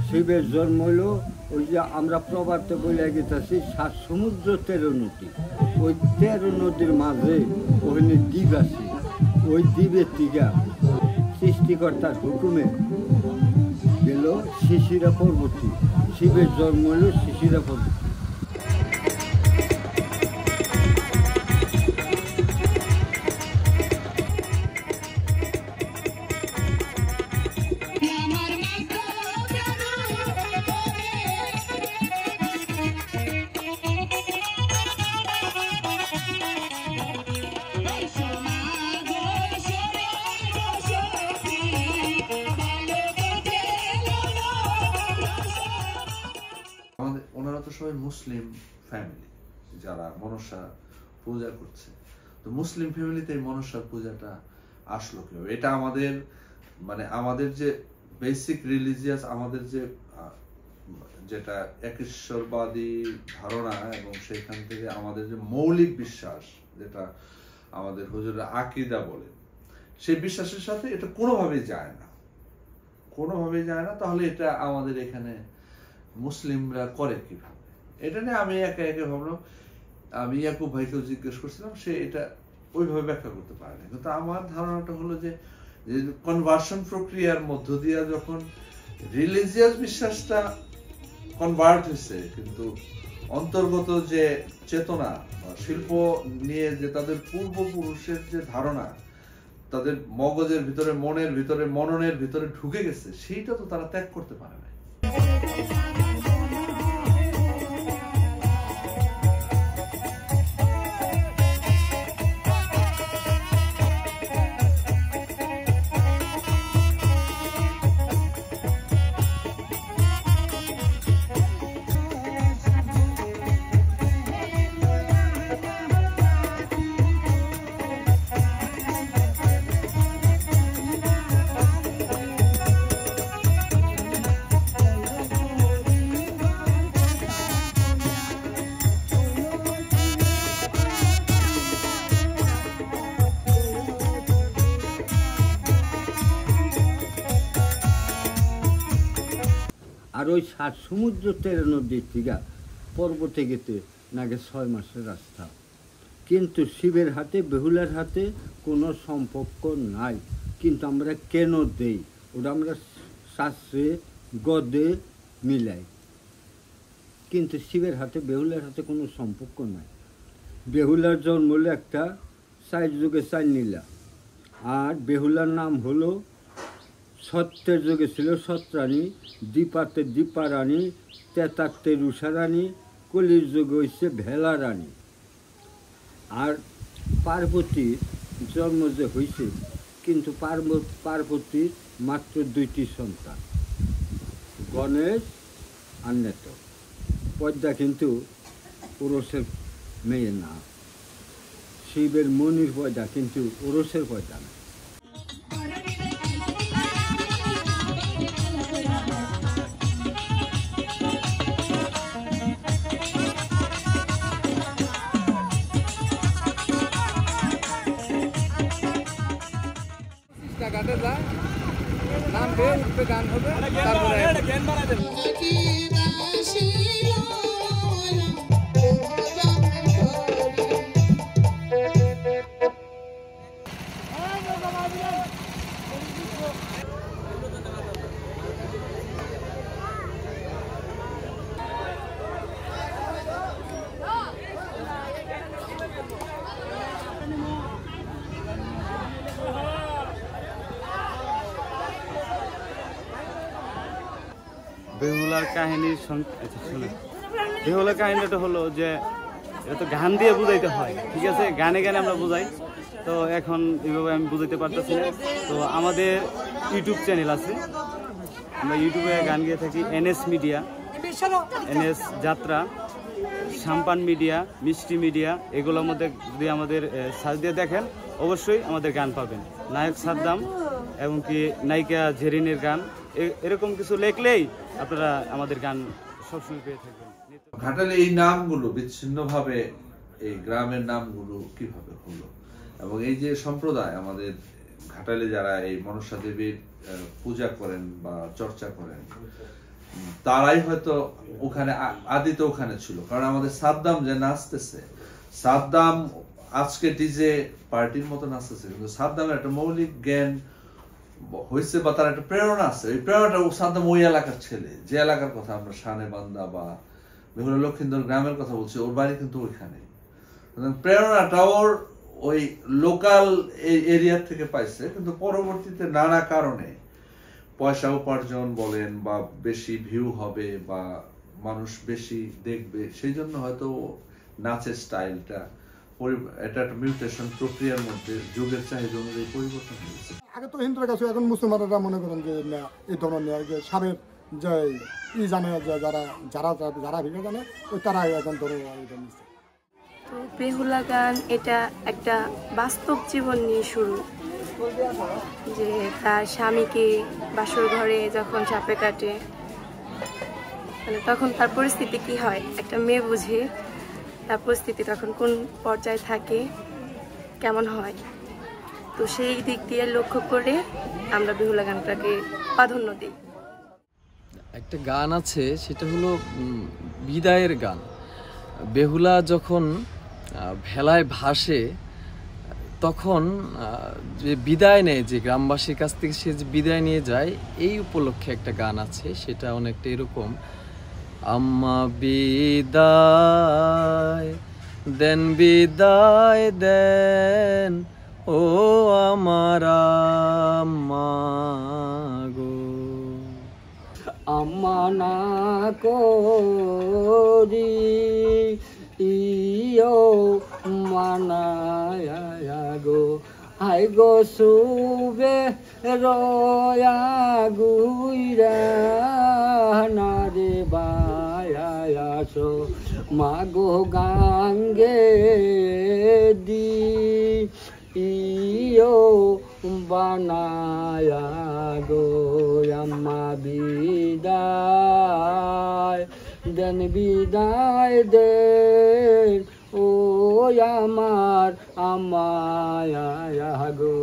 শিবের জন্ম হইল ওই যে আমরা প্রবাদে বলে গেছি 7 সমুদ্র 13 নদী। ওই 13 নদীর মাঝে ওখানে দ্বীপ আছে। ওই দ্বীপের টিকা সৃষ্টিকর্তার হুকুমে গেল শিশিরা পর্বতী। শিবের জন্ম হইল শিশিরা পর্বতী। ওনারা তো সবাই মুসলিম ফ্যামিলি যারা মনসা পূজা করছে। তো মুসলিম ফ্যামিলিতে এই মনসা পূজাটা আসলো কিভাবে? এটা আমাদের মানে আমাদের যে বেসিক রিলিজিয়াস আমাদের যে যেটা একেশ্বরবাদী ধারণা এবং সেখান থেকে আমাদের যে মৌলিক বিশ্বাস যেটা আমাদের হুজুররা আকীদা বলে, সেই বিশ্বাসের সাথে এটা কোনোভাবেই যায় না, কোনোভাবেই যায় না। তাহলে এটা আমাদের এখানে মুসলিমরা করে কিভাবে? এটা নিয়ে আমি একে একে ভাবলাম। আমি ইয়াকুব ভাইকেও জিজ্ঞেস করছিলাম, সে এটা ওইভাবে ব্যাখ্যা করতে পারেনি। কিন্তু আমার ধারণাটা হলো যে কনভার্সন প্রক্রিয়ার মধ্য দিয়ে যখন রিলিজিয়াস বিশ্বাসটা কনভার্ট হয়েছে, কিন্তু অন্তর্গত যে চেতনা বা শিল্প নিয়ে যে তাদের পূর্বপুরুষের যে ধারণা তাদের মগজের ভিতরে, মনের ভিতরে, মননের ভিতরে ঢুকে গেছে, সেইটা তো তারা ত্যাগ করতে পারে না। আর ওই 7 সমুদ্র 13 নদীর থেকে পর্বতে গেতে নাগে 6 মাসের রাস্তা। কিন্তু শিবের হাতে, বেহুলার হাতে কোনো সম্পর্ক নাই। কিন্তু আমরা কেন দেই ওটা আমরা শাস্ত্রে গদে মিলাই। কিন্তু শিবের হাতে, বেহুলার হাতে কোনো সম্পর্ক নাই। বেহুলার জন্ম হলো একটা 4 যুগে 4 নীলা। আর বেহুলার নাম হলো সত্যের যুগে ছিল সত্রাণী, দীপাতে দীপা রানী, তেতাতে রুষা রানী, কলির যুগে হচ্ছে ভেলা রানী। আর পার্বতীর জন্ম যে হয়েছে, কিন্তু পার্বতীর মাত্র 2টি সন্তান, গণেশ আর নেত। পদ্মা কিন্তু ওরসের মেয়ে না। শিবের মনির পয়দা, কিন্তু ওরসের পয়দা না। ঘাটে যায় নামবে, উঠবে, গান হবে, তারপরে বেহুলার কাহিনীর বেহুলার কাহিনীটা হলো যে এটা তো গান দিয়ে বুঝাইতে হয়, ঠিক আছে, গানে গানে আমরা বুঝাই। তো এখন এইভাবে আমি বুঝাইতে পারতেছি না। তো আমাদের ইউটিউব চ্যানেল আছে, আমরা ইউটিউবে গান গিয়ে থাকি। এনএস মিডিয়া, এনএস যাত্রা, সাম্পান মিডিয়া, মিষ্টি মিডিয়া, এগুলোর মধ্যে যদি আমাদের সার্চ দিয়ে দেখেন অবশ্যই আমাদের গান পাবেন। নায়ক সাদ্দাম এবং কি নায়িকা জেরিনের গান, এরকম কিছু লেখলেই আপনারা আমাদের গান সবসময় পেয়ে থাকবেন। ঘাটালে এই নামগুলো বিচ্ছিন্নভাবে, এই গ্রামের নামগুলো কিভাবে হলো, এবং এই যে সম্প্রদায় আমাদের ঘাটালে যারা এই মনসা দেবীর পূজা করেন বা চর্চা করেন, তারাই হয়তো ওখানে আদিতে ওখানে ছিল। কারণ আমাদের সাদ্দাম যে নাচতেছে, সাদ্দাম আজকে ডিজে পার্টির মতো নাচতেছে, কিন্তু সাদ্দামের একটা মৌলিক জ্ঞান হয়েছে বা তার একটা প্রেরণা আছে। ওই প্রেরণাটা সাদ্দাম ওই এলাকার ছেলে, যে এলাকার কথা আমরা শানে বান্দা বা বেহুলা লক্ষিন্দর গ্রামের কথা বলছি, ওর বাড়ি কিন্তু ওইখানে। প্রেরণাটা ওর ওই লোকাল এরিয়া থেকে পাইছে, কিন্তু পরবর্তীতে নানা কারণে পয়সা উপার্জন বলেন বা বেশি ভিউ হবে বা মানুষ বেশি দেখবে, সেই জন্য হয়তো নাচের স্টাইলটা এটা একটা মিউটেশন প্রক্রিয়ার মধ্যে যুগের চাহিদা অনুযায়ী পরিবর্তন হয়েছে। আগে তো হিন্দুরা কাছে, এখন মুসলমানরা মনে করেন যে না, এই ধরনের যে সাবেক যে জানে যে যারা যারা যারা ভিড়ে জানে ওই তারা এখন ধরো নিচ্ছে। তো বেহুলা গান এটা একটা বাস্তব জীবন নিয়ে শুরু, যে তার স্বামীকে বাসর ঘরে যখন চাপে কাটে, মানে তখন তার পরিস্থিতি কি হয়, একটা মেয়ে বুঝে তার পরিস্থিতি তখন কোন পর্যায়ে থাকে, কেমন হয়। তো সেই দিক দিয়ে লক্ষ্য করে আমরা বেহুলা গানটাকে প্রাধান্য দিই। একটা গান আছে, সেটা হলো বিদায়ের গান। বেহুলা যখন ভেলায় ভাসে তখন যে বিদায় নেয়, যে গ্রামবাসীর কাছ থেকে সে যে বিদায় নিয়ে যায়, এই উপলক্ষে একটা গান আছে, সেটা অনেকটা এরকম: আম্মা বিদায় দেন, বিদায় দেন ও আমার আম্মা গো, আম্মা না করি ইয়ো মানায়া গো, আই গো সুবে রয়া গুইরা না রে বায়াসো, মাগো গাঙ্গে দি ইয়ো বানায়া গো, আম্মা বিদায় দেন, বিদায় দেন ও আমার আম্মা গো।